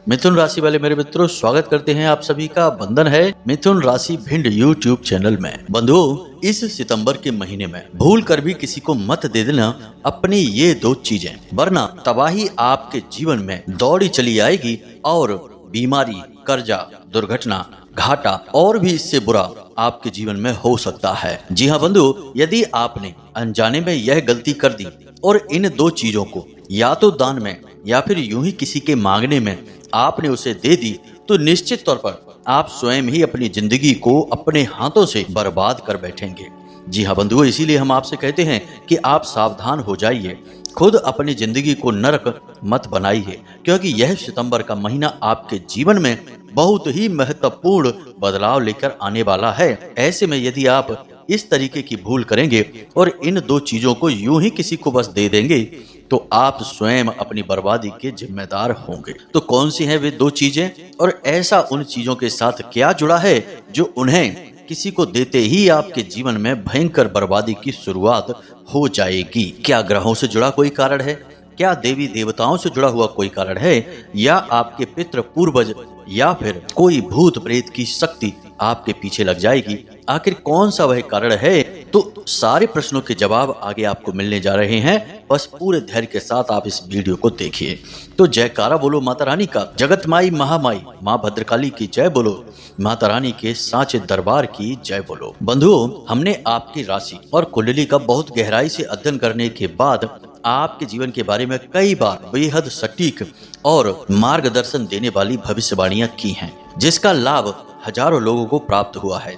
मिथुन राशि वाले मेरे मित्रों, स्वागत करते हैं आप सभी का। बंधन है मिथुन राशि भिंड यूट्यूब चैनल में। बंधुओं, इस सितंबर के महीने में भूल कर भी किसी को मत दे देना अपनी ये दो चीजें, वरना तबाही आपके जीवन में दौड़ी चली आएगी और बीमारी, कर्जा, दुर्घटना, घाटा और भी इससे बुरा आपके जीवन में हो सकता है। जी हाँ बंधु, यदि आपने अनजाने में यह गलती कर दी और इन दो चीजों को या तो दान में या फिर यूं ही किसी के मांगने में आपने उसे दे दी, तो निश्चित तौर पर आप स्वयं ही अपनी जिंदगी को अपने हाथों से बर्बाद कर बैठेंगे। जी हाँ बंधुओं, इसीलिए हम आपसे कहते हैं कि आप सावधान हो जाइए, खुद अपनी जिंदगी को नरक मत बनाइए, क्योंकि यह सितंबर का महीना आपके जीवन में बहुत ही महत्वपूर्ण बदलाव लेकर आने वाला है। ऐसे में यदि आप इस तरीके की भूल करेंगे और इन दो चीजों को यूं ही किसी को बस दे देंगे, तो आप स्वयं अपनी बर्बादी के जिम्मेदार होंगे। तो कौन सी हैं वे दो चीजें और ऐसा उन चीजों के साथ क्या जुड़ा है जो उन्हें किसी को देते ही आपके जीवन में भयंकर बर्बादी की शुरुआत हो जाएगी? क्या ग्रहों से जुड़ा कोई कारण है? क्या देवी देवताओं से जुड़ा हुआ कोई कारण है? या आपके पितृ पूर्वज या फिर कोई भूत प्रेत की शक्ति आपके पीछे लग जाएगी? आखिर कौन सा वह कारण है? तो सारे प्रश्नों के जवाब आगे आपको मिलने जा रहे हैं। बस पूरे धैर्य के साथ आप इस वीडियो को देखिए। तो जयकारा बोलो माता रानी का, जगत माई महामाई माँ भद्रकाली की जय बोलो, माता रानी के सांचे दरबार की जय बोलो। बंधुओं, हमने आपकी राशि और कुंडली का बहुत गहराई से अध्ययन करने के बाद आपके जीवन के बारे में कई बार बेहद सटीक और मार्गदर्शन देने वाली भविष्यवाणियां की हैं, जिसका लाभ हजारों लोगों को प्राप्त हुआ है।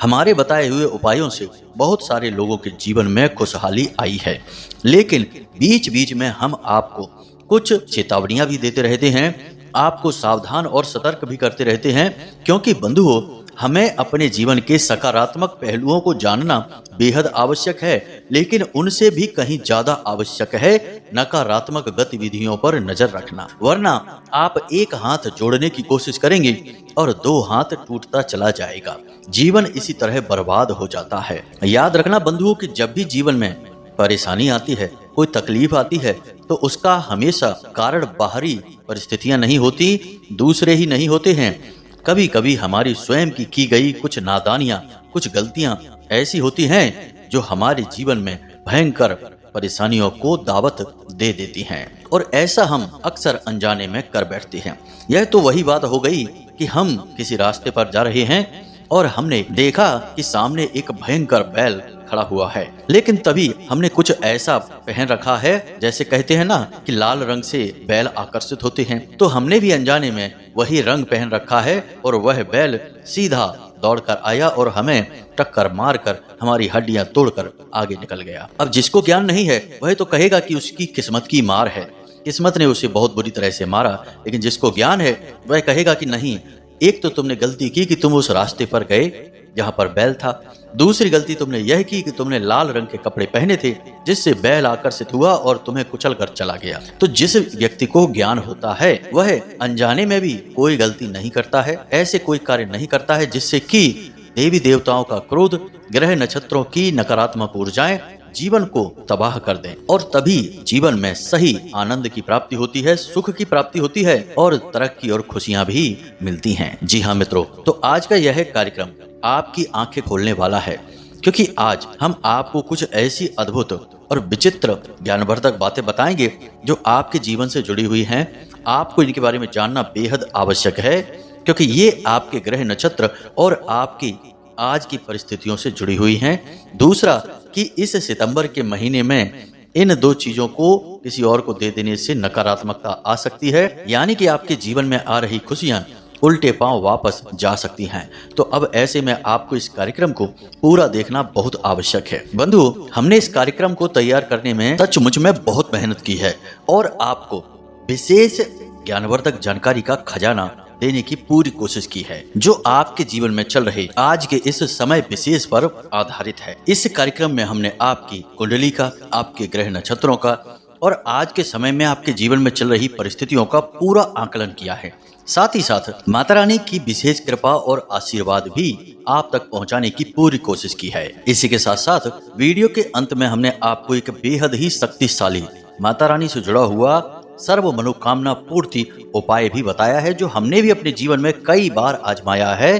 हमारे बताए हुए उपायों से बहुत सारे लोगों के जीवन में खुशहाली आई है, लेकिन बीच बीच में हम आपको कुछ चेतावनियां भी देते रहते हैं, आपको सावधान और सतर्क भी करते रहते हैं, क्योंकि बंधुओं, हमें अपने जीवन के सकारात्मक पहलुओं को जानना बेहद आवश्यक है, लेकिन उनसे भी कहीं ज्यादा आवश्यक है नकारात्मक गतिविधियों पर नजर रखना। वरना आप एक हाथ जोड़ने की कोशिश करेंगे और दो हाथ टूटता चला जाएगा। जीवन इसी तरह बर्बाद हो जाता है। याद रखना बंधुओं कि जब भी जीवन में परेशानी आती है, कोई तकलीफ आती है, तो उसका हमेशा कारण बाहरी परिस्थितियां नहीं होती, दूसरे ही नहीं होते हैं। कभी कभी हमारी स्वयं की गई कुछ नादानियां, कुछ गलतियां ऐसी होती हैं जो हमारे जीवन में भयंकर परेशानियों को दावत दे देती हैं, और ऐसा हम अक्सर अनजाने में कर बैठते हैं। यह तो वही बात हो गई कि हम किसी रास्ते पर जा रहे हैं और हमने देखा कि सामने एक भयंकर बैल खड़ा हुआ है, लेकिन तभी हमने कुछ ऐसा पहन रखा है, जैसे कहते हैं ना कि लाल रंग से बैल आकर्षित होते हैं, तो हमने भी अनजाने में वही रंग पहन रखा है और वह बैल सीधा दौड़कर आया और हमें टक्कर मारकर हमारी हड्डियां तोड़कर आगे निकल गया। अब जिसको ज्ञान नहीं है वह तो कहेगा कि उसकी किस्मत की मार है, किस्मत ने उसे बहुत बुरी तरह से मारा। लेकिन जिसको ज्ञान है वह कहेगा कि नहीं, एक तो तुमने गलती की कि तुम उस रास्ते पर गए जहां पर बैल था, दूसरी गलती तुमने यह की कि तुमने लाल रंग के कपड़े पहने थे, जिससे बैल आकर्षित हुआ और तुम्हें कुचल कर चला गया। तो जिस व्यक्ति को ज्ञान होता है वह अनजाने में भी कोई गलती नहीं करता है, ऐसे कोई कार्य नहीं करता है जिससे कि देवी देवताओं का क्रोध, ग्रह नक्षत्रों की नकारात्मक ऊर्जाएं जीवन को तबाह कर दें, और तभी जीवन में सही आनंद की प्राप्ति होती है, सुख की प्राप्ति होती है और तरक्की और खुशियां भी मिलती हैं। जी हाँ मित्रों, तो आज का यह कार्यक्रम आपकी आंखें खोलने वाला है, क्योंकि आज हम आपको कुछ ऐसी अद्भुत और विचित्र ज्ञानवर्धक बातें बताएंगे जो आपके जीवन से जुड़ी हुई हैं। आपको इनके बारे में जानना बेहद आवश्यक है, क्योंकि ये आपके ग्रह नक्षत्र और आपकी आज की परिस्थितियों से जुड़ी हुई हैं। दूसरा कि इस सितंबर के महीने में इन दो चीजों को किसी और को दे देने से नकारात्मकता आ सकती है, यानी कि आपके जीवन में आ रही खुशियां उल्टे पांव वापस जा सकती हैं। तो अब ऐसे में आपको इस कार्यक्रम को पूरा देखना बहुत आवश्यक है। बंधु, हमने इस कार्यक्रम को तैयार करने में सचमुच में बहुत मेहनत की है और आपको विशेष ज्ञानवर्धक जानकारी का खजाना देने की पूरी कोशिश की है, जो आपके जीवन में चल रहे आज के इस समय विशेष पर आधारित है। इस कार्यक्रम में हमने आपकी कुंडली का, आपके ग्रह नक्षत्रों का और आज के समय में आपके जीवन में चल रही परिस्थितियों का पूरा आकलन किया है। साथ ही साथ माता रानी की विशेष कृपा और आशीर्वाद भी आप तक पहुंचाने की पूरी कोशिश की है। इसी के साथ साथ वीडियो के अंत में हमने आपको एक बेहद ही शक्तिशाली माता रानी से जुड़ा हुआ सर्व मनोकामना पूर्ति उपाय भी बताया है, जो हमने भी अपने जीवन में कई बार आजमाया है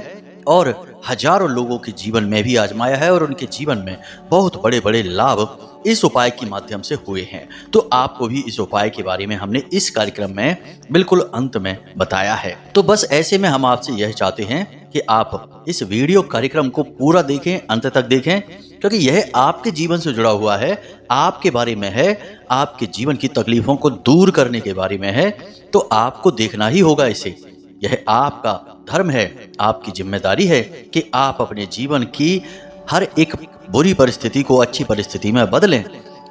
और हजारों लोगों के जीवन में भी आजमाया है और उनके जीवन में बहुत बड़े बड़े लाभ इस उपाय के माध्यम से हुए हैं। तो आपको भी इस उपाय के बारे में हमने इस कार्यक्रम में बिल्कुल अंत में बताया है। तो बस ऐसे में हम आपसे यह चाहते हैं कि आप इस वीडियो कार्यक्रम को पूरा देखें, अंत तक देखें, क्योंकि यह आपके जीवन से जुड़ा हुआ है, आपके बारे में है, आपके जीवन की तकलीफों को दूर करने के बारे में है। तो आपको देखना ही होगा इसे। यह आपका धर्म है, आपकी जिम्मेदारी है कि आप अपने जीवन की हर एक बुरी परिस्थिति को अच्छी परिस्थिति में बदलें।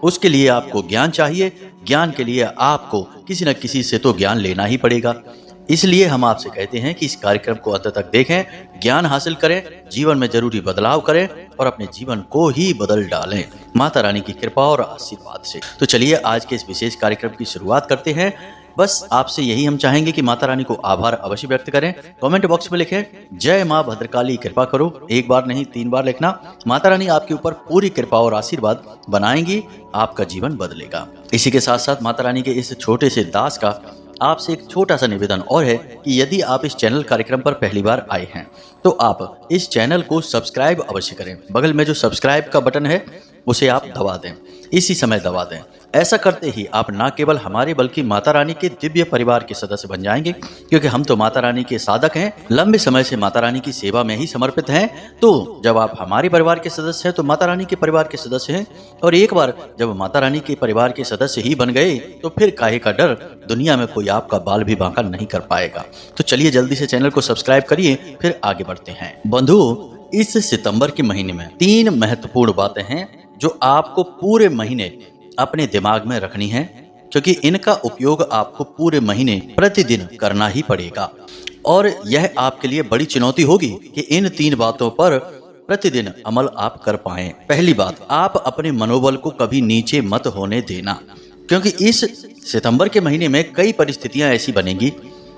उसके लिए आपको ज्ञान चाहिए। ज्ञान के लिए आपको किसी न किसी से तो ज्ञान लेना ही पड़ेगा। इसलिए हम आपसे कहते हैं कि इस कार्यक्रम को अंत तक देखें, ज्ञान हासिल करें, जीवन में जरूरी बदलाव करें और अपने जीवन को ही बदल डालें माता रानी की कृपा और आशीर्वाद से। तो चलिए आज के इस विशेष कार्यक्रम की शुरुआत करते हैं। बस आपसे यही हम चाहेंगे कि माता रानी को आभार अवश्य व्यक्त करें। कमेंट बॉक्स में लिखें जय माँ भद्रकाली कृपा करो। एक बार नहीं 3 बार लिखना। माता रानी आपके ऊपर पूरी कृपा और आशीर्वाद बनाएंगी, आपका जीवन बदलेगा। इसी के साथ साथ माता रानी के इस छोटे से दास का आपसे एक छोटा सा निवेदन और है कि यदि आप इस चैनल कार्यक्रम पर पहली बार आए हैं तो आप इस चैनल को सब्सक्राइब अवश्य करें। बगल में जो सब्सक्राइब का बटन है उसे आप दबा दें, इसी समय दबा दें। ऐसा करते ही आप न केवल हमारे बल्कि माता रानी के दिव्य परिवार के सदस्य बन जाएंगे, क्योंकि हम तो माता रानी के साधक हैं, लंबे समय से माता रानी की सेवा में ही समर्पित हैं। तो जब आप हमारे परिवार के सदस्य हैं तो माता रानी के परिवार के सदस्य हैं, और एक बार जब माता रानी के परिवार के सदस्य ही बन गए तो फिर काहे का डर, दुनिया में कोई आपका बाल भी बांका नहीं कर पाएगा। तो चलिए जल्दी से चैनल को सब्सक्राइब करिए, फिर आगे बढ़ते हैं। बंधु, इस सितंबर के महीने में 3 महत्वपूर्ण बातें हैं जो आपको पूरे महीने अपने दिमाग में रखनी है, क्योंकि इनका उपयोग आपको पूरे महीने प्रतिदिन करना ही पड़ेगा। और यह आपके लिए बड़ी चुनौती होगी कि इन 3 बातों पर प्रतिदिन अमल आप कर पाएं। पहली बात, आप अपने मनोबल को कभी नीचे मत होने देना, क्योंकि इस सितंबर के महीने में कई परिस्थितियां ऐसी बनेंगी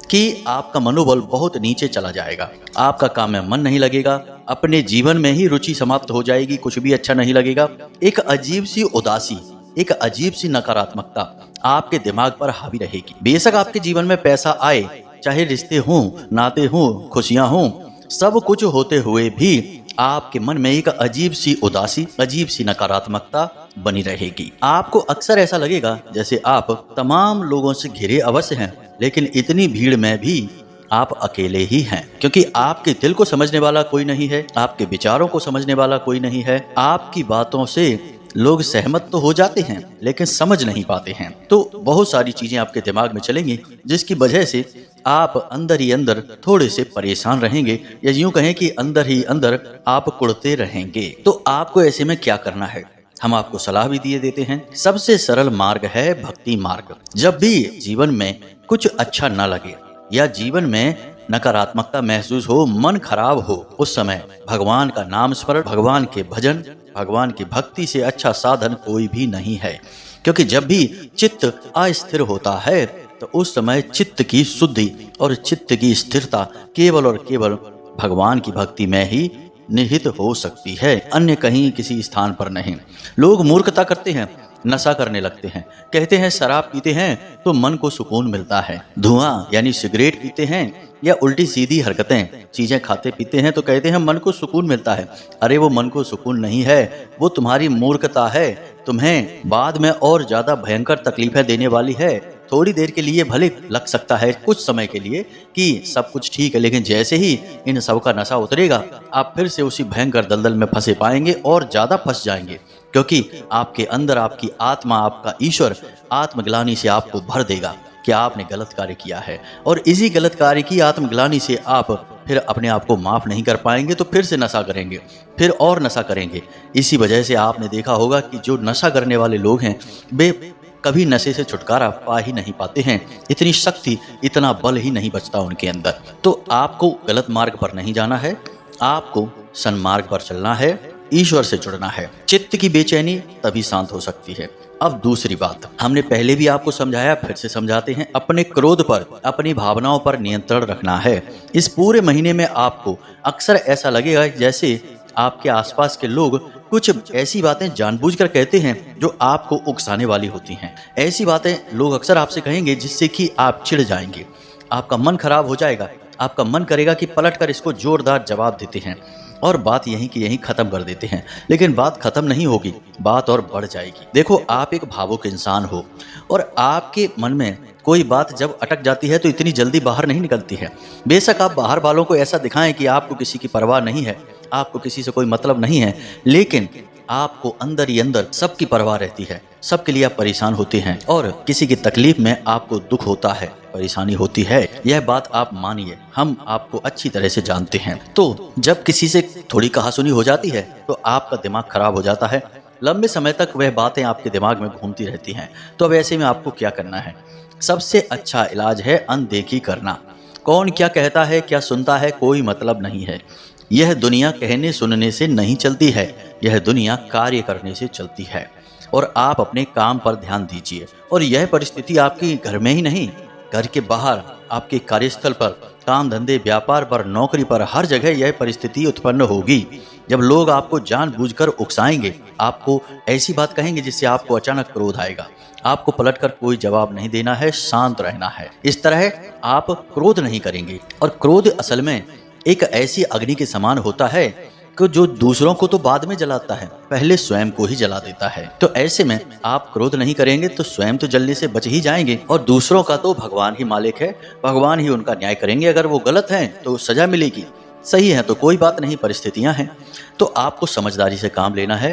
कि आपका मनोबल बहुत नीचे चला जाएगा। आपका काम में मन नहीं लगेगा, अपने जीवन में ही रुचि समाप्त हो जाएगी, कुछ भी अच्छा नहीं लगेगा। एक अजीब सी उदासी, एक अजीब सी नकारात्मकता आपके दिमाग पर हावी रहेगी। बेशक आपके जीवन में पैसा आए, चाहे रिश्ते हों, नाते हों, खुशियां हों, सब कुछ होते हुए भी आपके मन में एक अजीब सी उदासी, अजीब सी नकारात्मकता बनी रहेगी। आपको अक्सर ऐसा लगेगा जैसे आप तमाम लोगों से घिरे अवश्य हैं, लेकिन इतनी भीड़ में भी आप अकेले ही हैं, क्योंकि आपके दिल को समझने वाला कोई नहीं है, आपके विचारों को समझने वाला कोई नहीं है। आपकी बातों से लोग सहमत तो हो जाते हैं लेकिन समझ नहीं पाते हैं। तो बहुत सारी चीजें आपके दिमाग में चलेंगी, जिसकी वजह से आप अंदर ही अंदर थोड़े से परेशान रहेंगे, या यूं कहें कि अंदर ही अंदर आप कुढ़ते रहेंगे। तो आपको ऐसे में क्या करना है, हम आपको सलाह भी दिए देते हैं। सबसे सरल मार्ग है भक्ति मार्ग। जब भी जीवन में कुछ अच्छा न लगे या जीवन में नकारात्मकता महसूस हो, मन खराब हो, उस समय भगवान का नाम स्मरण, भगवान के भजन, भगवान की भक्ति से अच्छा साधन कोई भी नहीं है। क्योंकि जब भी चित्त अस्थिर होता है तो उस समय चित्त की शुद्धि और चित्त की स्थिरता केवल और केवल भगवान की भक्ति में ही निहित हो सकती है, अन्य कहीं किसी स्थान पर नहीं। लोग मूर्खता करते हैं, नशा करने लगते हैं, कहते हैं शराब पीते हैं तो मन को सुकून मिलता है, धुआं यानी सिगरेट पीते हैं या उल्टी सीधी हरकतें चीजें खाते पीते हैं तो कहते हैं मन को सुकून मिलता है। अरे वो मन को सुकून नहीं है, वो तुम्हारी मूर्खता है, तुम्हें बाद में और ज्यादा भयंकर तकलीफें देने वाली है। थोड़ी देर के लिए भले लग सकता है, कुछ समय के लिए, कि सब कुछ ठीक है, लेकिन जैसे ही इन सब का नशा उतरेगा आप फिर से उसी भयंकर दलदल में फंसे पाएंगे और ज्यादा फंस जाएंगे, क्योंकि आपके अंदर आपकी आत्मा, आपका ईश्वर आत्मग्लानि से आपको भर देगा कि आपने गलत कार्य किया है, और इसी गलत कार्य की आत्मग्लानि से आप फिर अपने आप को माफ नहीं कर पाएंगे, तो फिर से नशा करेंगे, फिर और नशा करेंगे। इसी वजह से आपने देखा होगा कि जो नशा करने वाले लोग हैं वे कभी नशे से छुटकारा पा ही नहीं पाते हैं, इतनी शक्ति, इतना बल ही नहीं बचता उनके अंदर। तो आपको गलत मार्ग पर नहीं जाना है, आपको सन्मार्ग पर चलना है, ईश्वर से जुड़ना है। चित्त की बेचैनी तभी शांत हो सकती है। अब दूसरी बात, हमने पहले भी आपको समझाया, फिर से समझाते हैं, अपने क्रोध पर, अपनी भावनाओं पर नियंत्रण रखना है। इस पूरे महीने में आपको अक्सर ऐसा लगेगा जैसे आपके आसपास के लोग कुछ ऐसी बातें जानबूझकर कहते हैं जो आपको उकसाने वाली होती हैं। ऐसी बातें लोग अक्सर आपसे कहेंगे जिससे कि आप चिढ़ जाएंगे, आपका मन खराब हो जाएगा, आपका मन करेगा कि पलटकर इसको जोरदार जवाब देते हैं और बात यहीं की यहीं खत्म कर देते हैं। लेकिन बात खत्म नहीं होगी, बात और बढ़ जाएगी। देखो, आप एक भावुक इंसान हो और आपके मन में कोई बात जब अटक जाती है तो इतनी जल्दी बाहर नहीं निकलती है। बेशक आप बाहर वालों को ऐसा दिखाएं कि आपको किसी की परवाह नहीं है, आपको किसी से कोई मतलब नहीं है, लेकिन आपको अंदर ही अंदर सबकी परवाह रहती है, सबके लिए आप परेशान होते हैं और किसी की तकलीफ में आपको दुख होता है, परेशानी होती है। यह बात आप मानिए, हम आपको अच्छी तरह से जानते हैं। तो जब किसी से थोड़ी कहासुनी हो जाती है तो आपका दिमाग खराब हो जाता है, लंबे समय तक वह बातें आपके दिमाग में घूमती रहती हैं। तो अब ऐसे में आपको क्या करना है? सबसे अच्छा इलाज है अनदेखी करना। कौन क्या कहता है, क्या सुनता है, कोई मतलब नहीं है। यह दुनिया कहने सुनने से नहीं चलती है, यह दुनिया कार्य करने से चलती है। और आप अपने काम पर ध्यान दीजिए। और यह परिस्थिति आपकी घर में ही नहीं, घर के बाहर, आपके कार्यस्थल पर, काम धंधे, व्यापार पर, नौकरी पर, हर जगह यह परिस्थिति उत्पन्न होगी। जब लोग आपको जानबूझकर उकसाएंगे, आपको ऐसी बात कहेंगे जिससे आपको अचानक क्रोध आएगा, आपको पलटकर कोई जवाब नहीं देना है, शांत रहना है। इस तरह आप क्रोध नहीं करेंगे। और क्रोध असल में एक ऐसी अग्नि के समान होता है कि जो दूसरों को तो बाद में जलाता है, पहले स्वयं को ही जला देता है। तो ऐसे में आप क्रोध नहीं करेंगे तो स्वयं तो जलने से बच ही जाएंगे और दूसरों का तो भगवान ही मालिक है, भगवान ही उनका न्याय करेंगे। अगर वो गलत हैं तो सजा मिलेगी, सही है तो कोई बात नहीं, परिस्थितियां हैं। तो आपको समझदारी से काम लेना है,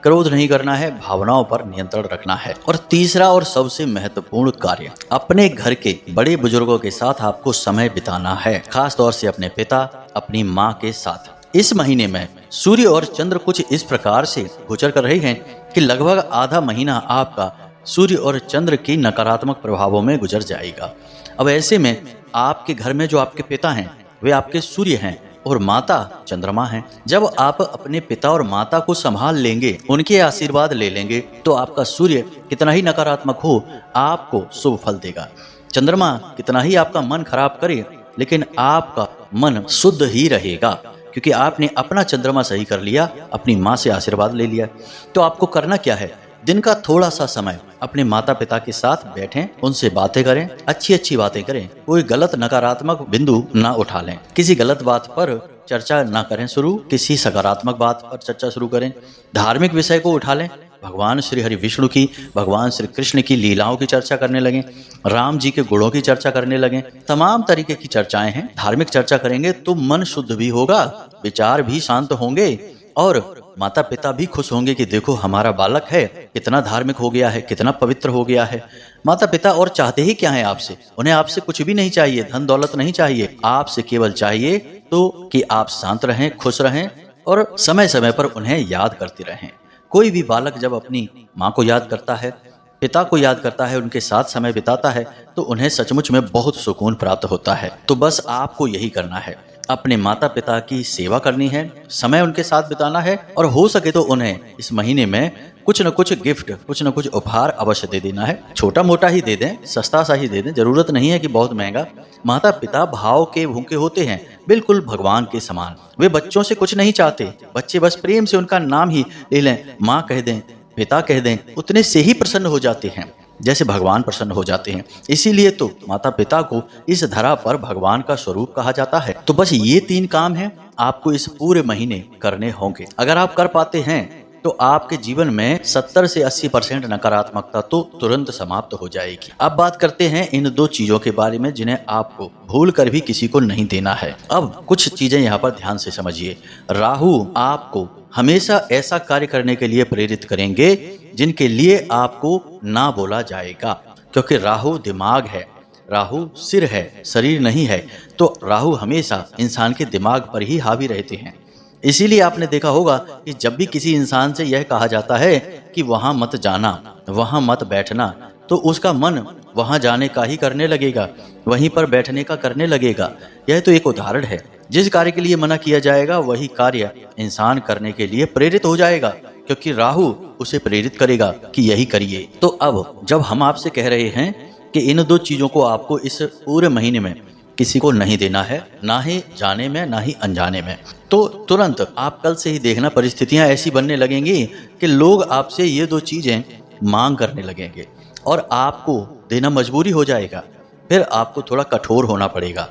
क्रोध नहीं करना है, भावनाओं पर नियंत्रण रखना है। और तीसरा और सबसे महत्वपूर्ण कार्य, अपने घर के बड़े बुजुर्गों के साथ आपको समय बिताना है, खास तौर से अपने पिता, अपनी माँ के साथ। इस महीने में सूर्य और चंद्र कुछ इस प्रकार से गोचर कर रहे हैं कि लगभग आधा महीना आपका सूर्य और चंद्र की नकारात्मक प्रभावों में गुजर जाएगा। अब ऐसे में आपके घर में जो आपके पिता हैं वे आपके सूर्य हैं और माता चंद्रमा हैं। जब आप अपने पिता और माता को संभाल लेंगे, उनके आशीर्वाद ले लेंगे, तो आपका सूर्य कितना ही नकारात्मक हो आपको शुभ फल देगा। चंद्रमा कितना ही आपका मन खराब करे, लेकिन आपका मन शुद्ध ही रहेगा, क्योंकि आपने अपना चंद्रमा सही कर लिया, अपनी माँ से आशीर्वाद ले लिया। तो आपको करना क्या है? दिन का थोड़ा सा समय अपने माता पिता के साथ बैठें, उनसे बातें करें, अच्छी अच्छी बातें करें, कोई गलत नकारात्मक बिंदु ना उठा लें, किसी गलत बात पर चर्चा ना करें शुरू, किसी सकारात्मक बात पर चर्चा शुरू करें, धार्मिक विषय को उठा लें, भगवान श्री हरि विष्णु की, भगवान श्री कृष्ण की लीलाओं की चर्चा करने लगें, राम जी के गुणों की चर्चा करने लगें। तमाम तरीके की चर्चाएं हैं। धार्मिक चर्चा करेंगे तो मन शुद्ध भी होगा, विचार भी शांत होंगे और माता पिता भी खुश होंगे कि देखो हमारा बालक है कितना धार्मिक हो गया है, कितना पवित्र हो गया है। माता पिता और चाहते ही क्या है आपसे? उन्हें आपसे कुछ भी नहीं चाहिए, धन दौलत नहीं चाहिए, आपसे केवल चाहिए तो कि आप शांत रहें, खुश रहें और समय समय पर उन्हें याद करते रहें। कोई भी बालक जब अपनी माँ को याद करता है, पिता को याद करता है, उनके साथ समय बिताता है, तो उन्हें सचमुच में बहुत सुकून प्राप्त होता है। तो बस आपको यही करना है, अपने माता पिता की सेवा करनी है, समय उनके साथ बिताना है और हो सके तो उन्हें इस महीने में कुछ न कुछ गिफ्ट, कुछ न कुछ उपहार अवश्य दे देना है। छोटा मोटा ही दे दें, सस्ता सा ही दे दें, जरूरत नहीं है कि बहुत महंगा। माता पिता भाव के भूखे होते हैं, बिल्कुल भगवान के समान। वे बच्चों से कुछ नहीं चाहते, बच्चे बस प्रेम से उनका नाम ही ले लें, माँ कह दें, पिता कह दें, उतने से ही प्रसन्न हो जाते हैं जैसे भगवान प्रसन्न हो जाते हैं। इसीलिए तो माता पिता को इस धरा पर भगवान का स्वरूप कहा जाता है। तो बस ये 3 काम हैं आपको इस पूरे महीने करने होंगे। अगर आप कर पाते हैं तो आपके जीवन में 70 से 80% नकारात्मकता तो तुरंत समाप्त हो जाएगी। अब बात करते हैं इन 2 चीजों के बारे में जिन्हें आपको भूल कर भी किसी को नहीं देना है। अब कुछ चीजें यहाँ पर ध्यान से समझिए। राहु आपको हमेशा ऐसा कार्य करने के लिए प्रेरित करेंगे जिनके लिए आपको ना बोला जाएगा, क्योंकि राहु दिमाग है, राहु सिर है, शरीर नहीं है। तो राहु हमेशा इंसान के दिमाग पर ही हावी रहते हैं। इसीलिए आपने देखा होगा कि जब भी किसी इंसान से यह कहा जाता है कि वहां मत जाना, वहां मत बैठना, तो उसका मन वहां जाने का ही करने लगेगा, वहीं पर बैठने का करने लगेगा। यह तो एक उदाहरण है। जिस कार्य के लिए मना किया जाएगा वही कार्य इंसान करने के लिए प्रेरित हो जाएगा, क्योंकि राहु उसे प्रेरित करेगा कि यही करिए। तो अब जब हम आपसे कह रहे हैं कि इन 2 चीजों को आपको इस पूरे महीने में किसी को नहीं देना है, ना ही जाने में ना ही अनजाने में। तो तुरंत आप कल से ही देखना परिस्थितियां ऐसी बनने लगेंगी कि लोग आपसे ये 2 चीजें मांग करने लगेंगे और आपको देना मजबूरी हो जाएगा। फिर आपको थोड़ा कठोर होना पड़ेगा,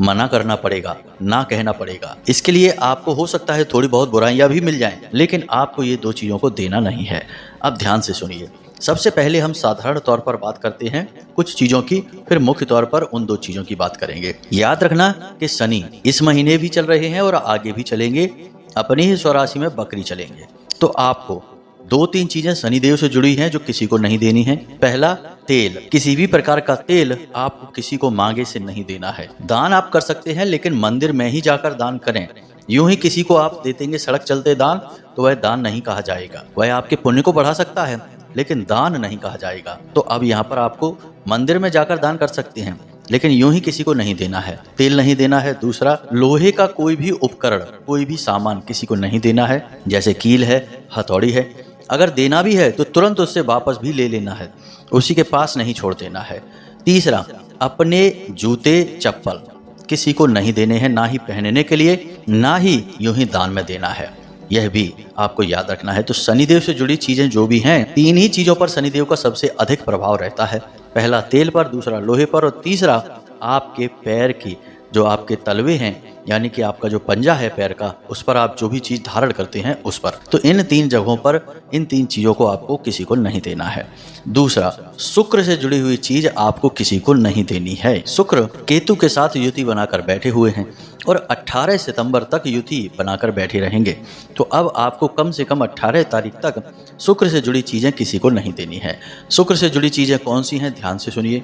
मना करना पड़ेगा, ना कहना पड़ेगा। इसके लिए आपको हो सकता है थोड़ी बहुत बुराइयां भी मिल जाएं, लेकिन आपको ये 2 चीज़ों को देना नहीं है। अब ध्यान से सुनिए। सबसे पहले हम साधारण तौर पर बात करते हैं कुछ चीज़ों की, फिर मुख्य तौर पर उन 2 चीज़ों की बात करेंगे। याद रखना कि शनि इस महीने भी चल रहे हैं और आगे भी चलेंगे, अपनी ही स्वराशि में बकरी चलेंगे। तो आपको 2-3 चीजें शनिदेव से जुड़ी हैं जो किसी को नहीं देनी है। पहला, तेल। किसी भी प्रकार का तेल आपको किसी को मांगे से नहीं देना है। दान आप कर सकते हैं, लेकिन मंदिर में ही जाकर दान करें। यूं ही किसी को आप दे देंगे सड़क चलते दान, तो वह दान नहीं कहा जाएगा। वह आपके पुण्य को बढ़ा सकता है, लेकिन दान नहीं कहा जाएगा। तो अब यहाँ पर आपको मंदिर में जाकर दान कर सकते हैं, लेकिन यूं ही किसी को नहीं देना है, तेल नहीं देना है। दूसरा, लोहे का कोई भी उपकरण, कोई भी सामान किसी को नहीं देना है, जैसे कील है, हथौड़ी है। अगर देना भी है तो तुरंत उससे वापस भी ले लेना है, उसी के पास नहीं छोड़ देना है। तीसरा, अपने जूते चप्पल किसी को नहीं देने हैं, ना ही पहनने के लिए, ना ही यूं ही दान में देना है। यह भी आपको याद रखना है। तो शनिदेव से जुड़ी चीजें जो भी हैं, 3 ही चीजों पर शनिदेव का सबसे अधिक प्रभाव रहता है। पहला तेल पर, दूसरा लोहे पर, और तीसरा आपके पैर की जो आपके तलवे हैं, यानी कि आपका जो पंजा है पैर का, उस पर आप जो भी चीज धारण करते हैं उस पर। तो इन 3 जगहों पर इन 3 चीजों को आपको किसी को नहीं देना है। दूसरा, शुक्र से जुड़ी हुई चीज आपको किसी को नहीं देनी है। शुक्र केतु के साथ युति बनाकर बैठे हुए हैं और 18 सितंबर तक युति बनाकर बैठे रहेंगे। तो अब आपको कम से कम 18 तारीख तक शुक्र से जुड़ी चीजें किसी को नहीं देनी है। शुक्र से जुड़ी चीजें कौन सी हैं, ध्यान से सुनिए।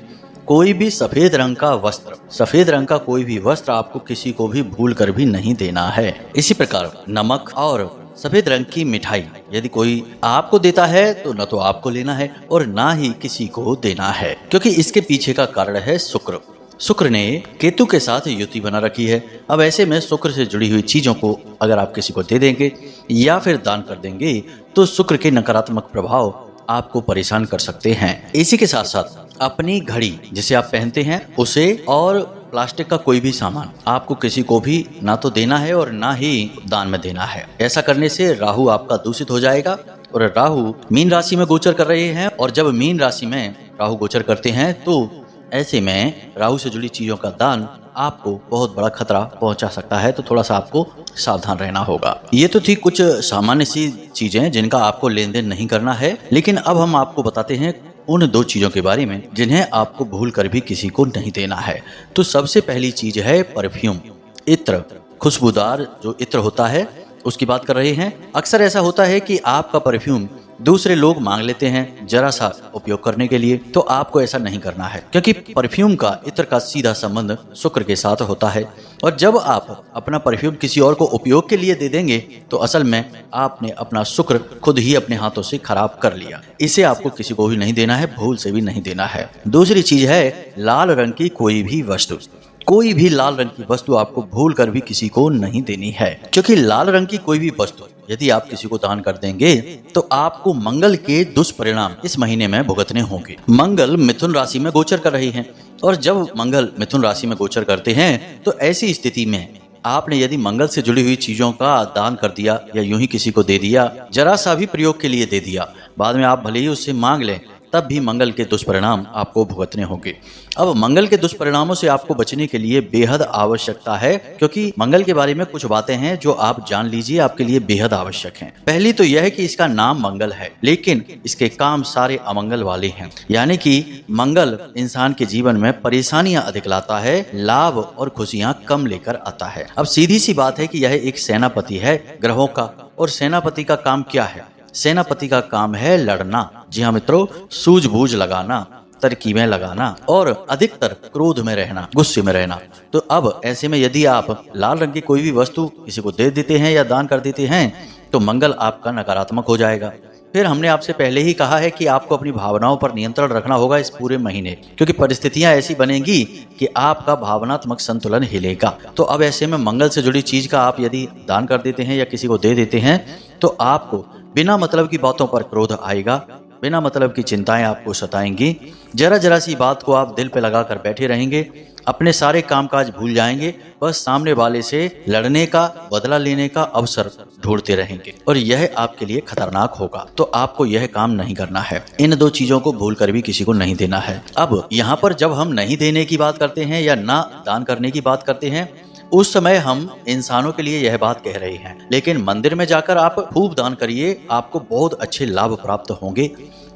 कोई भी सफेद रंग का वस्त्र, सफेद रंग का कोई भी वस्त्र आपको किसी को भी भूल कर भी नहीं देना है। इसी प्रकार नमक और सफेद रंग की मिठाई यदि कोई आपको देता है तो न तो आपको लेना है और ना ही किसी को देना है, क्योंकि इसके पीछे का कारण है शुक्र। शुक्र ने केतु के साथ युति बना रखी है। अब ऐसे में शुक्र से जुड़ी हुई चीजों को अगर आप किसी को दे देंगे या फिर दान कर देंगे तो शुक्र के नकारात्मक प्रभाव आपको परेशान कर सकते हैं। इसी के साथ साथ अपनी घड़ी जिसे आप पहनते हैं उसे, और प्लास्टिक का कोई भी सामान आपको किसी को भी ना तो देना है और ना ही दान में देना है। ऐसा करने से राहु आपका दूषित हो जाएगा, और राहु मीन राशि में गोचर कर रहे हैं, और जब मीन राशि में राहु गोचर करते हैं तो ऐसे में राहु से जुड़ी चीजों का दान आपको बहुत बड़ा खतरा पहुंचा सकता है। तो थोड़ा सा आपको सावधान रहना होगा। ये तो थी कुछ सामान्य सी चीजें जिनका आपको लेन देन नहीं करना है, लेकिन अब हम आपको बताते हैं उन 2 चीजों के बारे में जिन्हें आपको भूल कर भी किसी को नहीं देना है। तो सबसे पहली चीज है परफ्यूम, इत्र, खुशबूदार जो इत्र होता है उसकी बात कर रहे हैं। अक्सर ऐसा होता है कि आपका परफ्यूम दूसरे लोग मांग लेते हैं जरा सा उपयोग करने के लिए, तो आपको ऐसा नहीं करना है, क्योंकि परफ्यूम का, इत्र का सीधा संबंध शुक्र के साथ होता है। और जब आप अपना परफ्यूम किसी और को उपयोग के लिए दे देंगे तो असल में आपने अपना शुक्र खुद ही अपने हाथों से खराब कर लिया। इसे आपको किसी को भी नहीं देना है, भूल से भी नहीं देना है। दूसरी चीज है लाल रंग की कोई भी वस्तु। कोई भी लाल रंग की वस्तु आपको भूल कर भी किसी को नहीं देनी है, क्योंकि लाल रंग की कोई भी वस्तु यदि आप किसी को दान कर देंगे तो आपको मंगल के दुष्परिणाम इस महीने में भुगतने होंगे। मंगल मिथुन राशि में गोचर कर रहे हैं, और जब मंगल मिथुन राशि में गोचर करते हैं तो ऐसी स्थिति में आपने यदि मंगल से जुड़ी हुई चीजों का दान कर दिया या यूं ही किसी को दे दिया, जरा सा भी प्रयोग के लिए दे दिया, बाद में आप भले ही उससे मांग लें, तब भी मंगल के दुष्परिणाम आपको भुगतने होंगे। अब मंगल के दुष्परिणामों से आपको बचने के लिए बेहद आवश्यकता है, क्योंकि मंगल के बारे में कुछ बातें हैं जो आप जान लीजिए, आपके लिए बेहद आवश्यक हैं। पहली तो यह है कि इसका नाम मंगल है, लेकिन इसके काम सारे अमंगल वाले हैं। यानी कि मंगल इंसान के जीवन में परेशानियां अधिक लाता है, लाभ और खुशियां कम लेकर आता है। अब सीधी सी बात है कि यह एक सेनापति है ग्रहों का, और सेनापति का काम क्या है? सेनापति का काम है लड़ना। जी हाँ मित्रों, सूझबूझ लगाना, तरकीबें लगाना और अधिकतर क्रोध में रहना, गुस्से में रहना। तो अब ऐसे में यदि आप लाल रंग की कोई भी वस्तु किसी को दे देते हैं या दान कर देते हैं तो मंगल आपका नकारात्मक हो जाएगा। फिर हमने आपसे पहले ही कहा है कि आपको अपनी भावनाओं पर नियंत्रण रखना होगा इस पूरे महीने, क्योंकि परिस्थितियां ऐसी बनेंगी कि आपका भावनात्मक संतुलन हिलेगा। तो अब ऐसे में मंगल से जुड़ी चीज का आप यदि दान कर देते हैं या किसी को दे देते हैं तो आपको बिना मतलब की बातों पर क्रोध आएगा, बिना मतलब की चिंताएं आपको सताएंगी। जरा जरा सी बात को आप दिल पे लगा कर बैठे रहेंगे, अपने सारे कामकाज भूल जाएंगे, बस सामने वाले से लड़ने का, बदला लेने का अवसर ढूंढते रहेंगे और यह आपके लिए खतरनाक होगा। तो आपको यह काम नहीं करना है। इन दो चीजों को भूल कर भी किसी को नहीं देना है। अब यहाँ पर जब हम नहीं देने की बात करते हैं या ना दान करने की बात करते हैं, उस समय हम इंसानों के लिए यह बात कह रहे हैं, लेकिन मंदिर में जाकर आप खूब दान करिए, आपको बहुत अच्छे लाभ प्राप्त होंगे।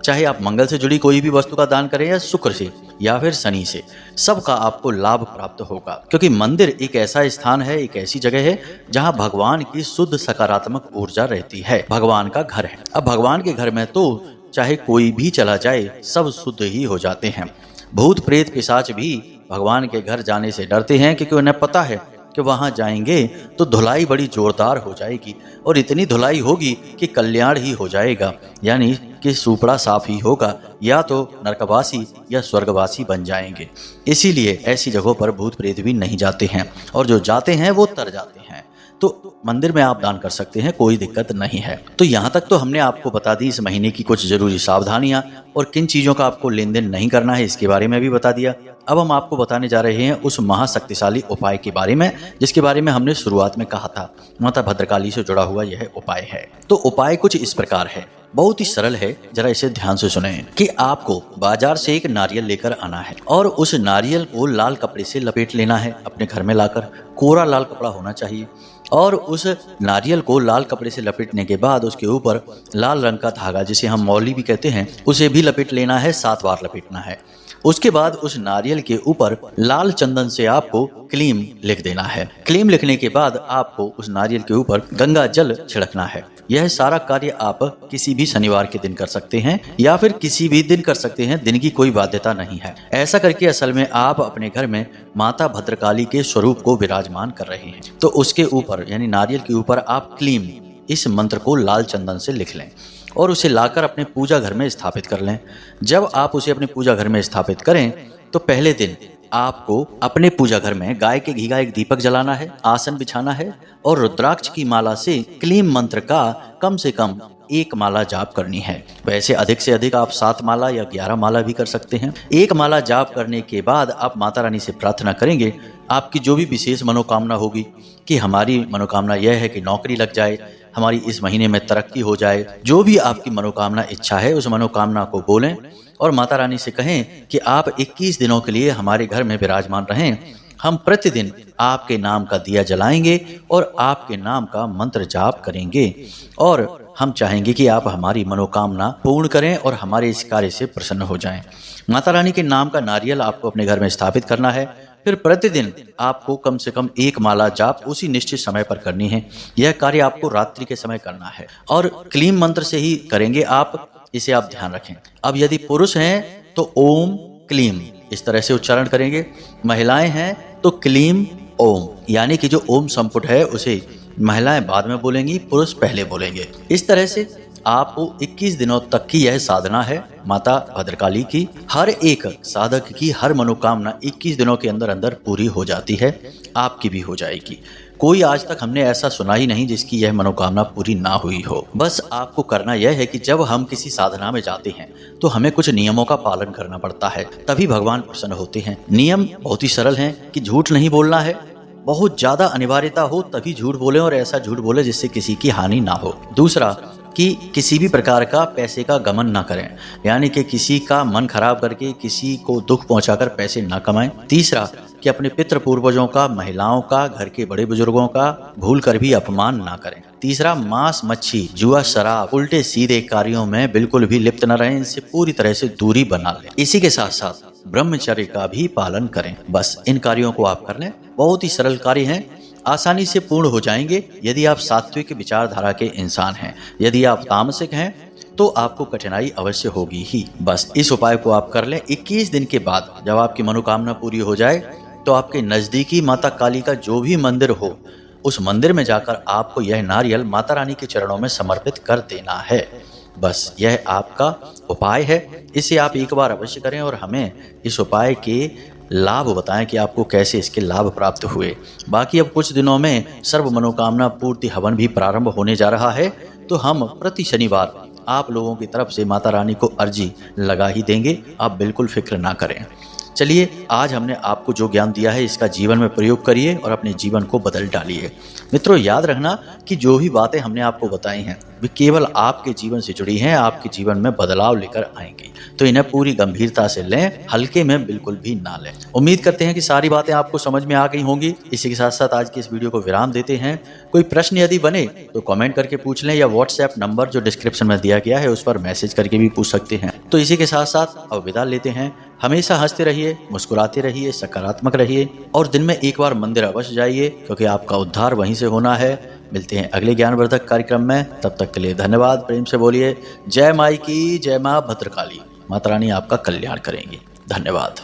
चाहे आप मंगल से जुड़ी कोई भी वस्तु का दान करें या शुक्र से या फिर शनि से, सबका आपको लाभ प्राप्त होगा। क्योंकि मंदिर एक ऐसा स्थान है, एक ऐसी जगह है जहां भगवान की शुद्ध सकारात्मक ऊर्जा रहती है, भगवान का घर है। अब भगवान के घर में तो चाहे कोई भी चला जाए सब शुद्ध ही हो जाते हैं। भूत प्रेत पिशाच भी भगवान के घर जाने से डरते हैं, क्योंकि उन्हें पता है कि वहां जाएंगे तो धुलाई बड़ी जोरदार हो जाएगी और इतनी धुलाई होगी कि कल्याण ही हो जाएगा, यानी कि सुपड़ा साफ ही होगा, या तो नरकवासी या स्वर्गवासी बन जाएंगे। इसीलिए ऐसी जगहों पर भूत प्रेत भी नहीं जाते हैं, और जो जाते हैं वो तर जाते हैं। तो मंदिर में आप दान कर सकते हैं, कोई दिक्कत नहीं है। तो यहाँ तक तो हमने आपको बता दी इस महीने की कुछ जरूरी सावधानियां, और किन चीजों का आपको लेन देन नहीं करना है इसके बारे में भी बता दिया। अब हम आपको बताने जा रहे हैं उस महाशक्तिशाली उपाय के बारे में जिसके बारे में हमने शुरुआत में कहा था। माता भद्रकाली से जुड़ा हुआ यह उपाय है। तो उपाय कुछ इस प्रकार है, बहुत ही सरल है, जरा इसे ध्यान से सुने कि आपको बाजार से एक नारियल लेकर आना है और उस नारियल को लाल कपड़े से लपेट लेना है अपने घर में लाकर। कोरा लाल कपड़ा होना चाहिए, और उस नारियल को लाल कपड़े से लपेटने के बाद उसके ऊपर लाल रंग का धागा, जिसे हम मौली भी कहते हैं, उसे भी लपेट लेना है, 7 बार लपेटना है। उसके बाद उस नारियल के ऊपर लाल चंदन से आपको क्लीम लिख देना है। क्लीम लिखने के बाद आपको उस नारियल के ऊपर गंगा जल छिड़कना है। यह सारा कार्य आप किसी भी शनिवार के दिन कर सकते हैं या फिर किसी भी दिन कर सकते हैं, दिन की कोई बाध्यता नहीं है। ऐसा करके असल में आप अपने घर में माता भद्रकाली के स्वरूप को विराजमान कर रहे हैं। तो उसके ऊपर यानी नारियल के ऊपर आप क्लीम इस मंत्र को लाल चंदन से लिख लें और उसे लाकर अपने पूजा घर में स्थापित कर लें। जब आप उसे अपने पूजा घर में स्थापित करें तो पहले दिन आपको अपने पूजा घर में गाय के घी का एक दीपक जलाना है, आसन बिछाना है और रुद्राक्ष की माला से क्लीम मंत्र का कम से कम 1 माला जाप करनी है। वैसे अधिक से अधिक आप 7 माला या 11 माला भी कर सकते हैं। 1 माला जाप करने के बाद आप माता रानी से प्रार्थना करेंगे, आपकी जो भी विशेष मनोकामना होगी, कि हमारी मनोकामना यह है कि नौकरी लग जाए, हमारी इस महीने में तरक्की हो जाए, जो भी आपकी मनोकामना इच्छा है उस मनोकामना को बोलें और माता रानी से कहें कि आप 21 दिनों के लिए हमारे घर में विराजमान रहें। हम प्रतिदिन आपके नाम का दिया जलाएंगे और आपके नाम का मंत्र जाप करेंगे और हम चाहेंगे कि आप हमारी मनोकामना पूर्ण करें और हमारे इस कार्य से प्रसन्न हो जाएं। माता रानी के नाम का नारियल आपको अपने घर में स्थापित करना है। फिर प्रतिदिन आपको कम से कम 1 माला जाप उसी निश्चित समय पर करनी है। यह कार्य आपको रात्रि के समय करना है और क्लीम मंत्र से ही करेंगे आप, इसे आप ध्यान रखें। अब यदि पुरुष हैं तो ओम क्लीम इस तरह से उच्चारण करेंगे, महिलाएं हैं तो क्लीम ओम, यानी कि जो ओम संपुट है उसे महिलाएं बाद में बोलेंगी, पुरुष पहले बोलेंगे। इस तरह से आपको 21 दिनों तक की यह साधना है माता भद्रकाली की। हर एक साधक की हर मनोकामना 21 दिनों के अंदर अंदर पूरी हो जाती है, आपकी भी हो जाएगी। कोई आज तक हमने ऐसा सुना ही नहीं जिसकी यह मनोकामना पूरी ना हुई हो। बस आपको करना यह है कि जब हम किसी साधना में जाते हैं तो हमें कुछ नियमों का पालन करना पड़ता है, तभी भगवान प्रसन्न होते हैं। नियम बहुत ही सरल हैं कि झूठ नहीं बोलना है, बहुत ज्यादा अनिवार्यता हो तभी झूठ बोले और ऐसा झूठ बोले जिससे किसी की हानि ना हो। दूसरा कि किसी भी प्रकार का पैसे का गमन ना करें, यानी कि किसी का मन खराब करके किसी को दुख पहुंचाकर पैसे ना कमाएं। तीसरा कि अपने पितृ पूर्वजों का, महिलाओं का, घर के बड़े बुजुर्गों का भूल कर भी अपमान ना करें। तीसरा, मांस मच्छी, जुआ, शराब, उल्टे सीधे कार्यों में बिल्कुल भी लिप्त न रहें, इनसे पूरी तरह से दूरी बना लें। इसी के साथ साथ ब्रह्मचर्य का भी पालन करें। बस इन कार्यों को आप कर लें, बहुत ही सरल कार्य हैं, आसानी से पूर्ण हो जाएंगे यदि आप सात्विक विचारधारा के इंसान हैं। यदि आप तामसिक हैं तो आपको कठिनाई अवश्य होगी ही। बस इस उपाय को आप कर लें। 21 दिन के बाद जब आपकी मनोकामना पूरी हो जाए तो आपके नजदीकी माता काली का जो भी मंदिर हो उस मंदिर में जाकर आपको यह नारियल माता रानी के चरणों में समर्पित कर देना है। बस यह आपका उपाय है, इसे आप एक बार अवश्य करें और हमें इस उपाय के लाभ बताएं कि आपको कैसे इसके लाभ प्राप्त हुए। बाकी अब कुछ दिनों में सर्व मनोकामना पूर्ति हवन भी प्रारंभ होने जा रहा है, तो हम प्रति शनिवार आप लोगों की तरफ से माता रानी को अर्जी लगा ही देंगे, आप बिल्कुल फिक्र ना करें। चलिए, आज हमने आपको जो ज्ञान दिया है इसका जीवन में प्रयोग करिए और अपने जीवन को बदल डालिए। मित्रों, याद रखना कि जो भी बातें हमने आपको बताई हैं वे केवल आपके जीवन से जुड़ी हैं, आपके जीवन में बदलाव लेकर आएंगी। तो इन्हें पूरी गंभीरता से लें, हल्के में बिल्कुल भी ना लें। उम्मीद करते हैं कि सारी बातें आपको समझ में आ गई होंगी। इसी के साथ साथ आज की इस वीडियो को विराम देते हैं। कोई प्रश्न यदि बने तो कमेंट करके पूछ लें या व्हाट्सएप नंबर जो डिस्क्रिप्शन में दिया गया है उस पर मैसेज करके भी पूछ सकते हैं। तो इसी के साथ साथ अब विदा लेते हैं। हमेशा हंसते रहिए, मुस्कुराते रहिए, सकारात्मक रहिए और दिन में एक बार मंदिर अवश्य जाइए, क्योंकि आपका उद्धार वहीं से होना है। मिलते हैं अगले ज्ञानवर्धक कार्यक्रम में, तब तक के लिए धन्यवाद। प्रेम से बोलिए जय माई की, जय माँ भद्रकाली। माता रानी आपका कल्याण करेंगी। धन्यवाद।